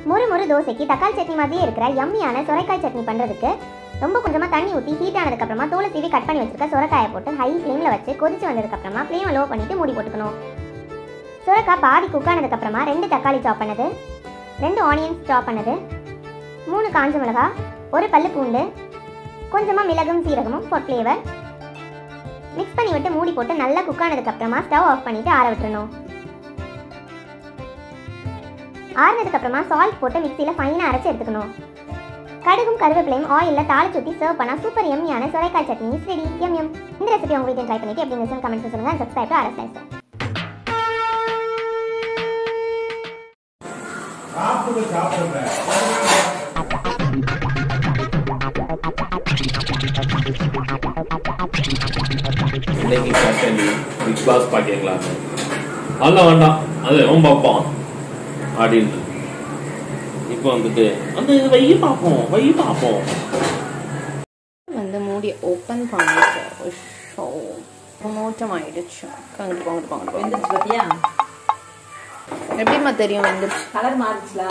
மொறு மொறு தோசைக்கு தக்காளி சட்னி மாதிரியே இருக்கிற யம்மியான சொரைக்காய் சட்னி பண்ணுறதுக்கு ரொம்ப கொஞ்சமாக தண்ணி ஊற்றி ஹீட் ஆனதுக்கப்புறமா தோலை சீவி கட் பண்ணி வச்சுருக்க சொரைக்காயை போட்டு ஹை ஃப்ளேமில் வச்சு கொதிச்சு வந்ததுக்கப்புறமா ஃப்ளேமை லோ பண்ணிவிட்டு மூடி போட்டுக்கணும். சொரைக்காய் பாதி குக் ஆனதுக்கப்புறமா 2 தக்காளி சாப் பண்ணது, 2 ஆனியன்ஸ் சாப் பண்ணது, 3 காஞ்ச மிளகா, 1 பல்லு பூண்டு, கொஞ்சமாக மிளகும் சீரகமும் ஃபார் ஃப்ளேவர் மிக்ஸ் பண்ணி விட்டு மூடி போட்டு நல்லா குக் ஆனதுக்கப்புறமா ஸ்டவ் ஆஃப் பண்ணிவிட்டு ஆற விட்டுறணும். ஆறுனதுக்கப்புறமா சால்ட் போட்டு மிக்சியில் ஃபைனாக அரைச்சி எடுத்துக்கணும். கடுகும் கருவேப்பிலையும் ஆயிலில் தாளிச்சு ஊற்றி சர்வ் பண்ணால் சூப்பர் எம்மியான சொரைக்காய் சட்னி இஸ் ரெடி. எம். இந்த ரெசிபி உங்கள் வீட்டில் ட்ரை பண்ணிட்டு எப்படி இருந்துச்சுன்னு கமெண்ட்ஸ் சொல்லுங்கள். அண்ட் சப்ஸ்கிரைப் டு அரசு. இன்னைக்கு பார்த்தேன் பிக் பாஸ் பாத்தீங்களா? அதெல்லாம் வேண்டாம், அது அவன் பார்ப்பான் அப்படின்னு இப்போ வந்துட்டு அந்த இது வை பார்ப்போம் வந்து மூடி ஓப்பன் பண்ணிட்டு மோட்டம் ஆயிடுச்சு. வெந்துருச்சு பாத்தியா? எப்படிமா தெரியும் வெந்துருச்சு? கலர் மாறிச்சுல.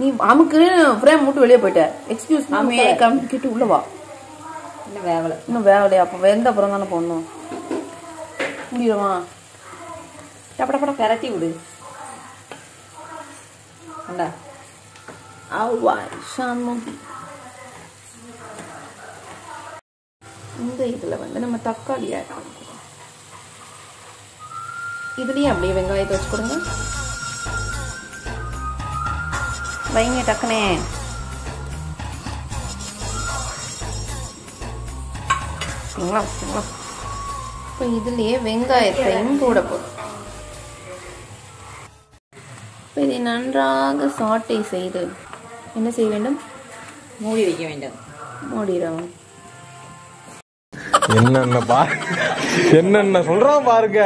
நீ அமுக்கு ஃப்ரேம் மூட்டு வெளியே போயிட்ட. எக்ஸ்கியூஸ் மீ கிட்ட உள்ள வா. இன்னும் வேவலையா? அப்போ வெந்த அப்புறம் தானே போடணும். முடியுமா? டப்பட பெரட்டி விடு. இந்த இதுல வந்து நம்ம தக்காளி ஆட் பண்ணிக்கிறோம். இதுலயும் அப்படியே வெங்காயத்தை வச்சு கொடுங்க. வைங்க டக்குனே. இப்போ இதுலயே வெங்காயத்தையும் போட போதும். இதை நன்றாக சாட்டை செய்து என்ன செய்ய வேண்டும்? மூடி வைக்க வேண்டும். மூடிடும். என்னென்ன சொல்றான் பாருங்க.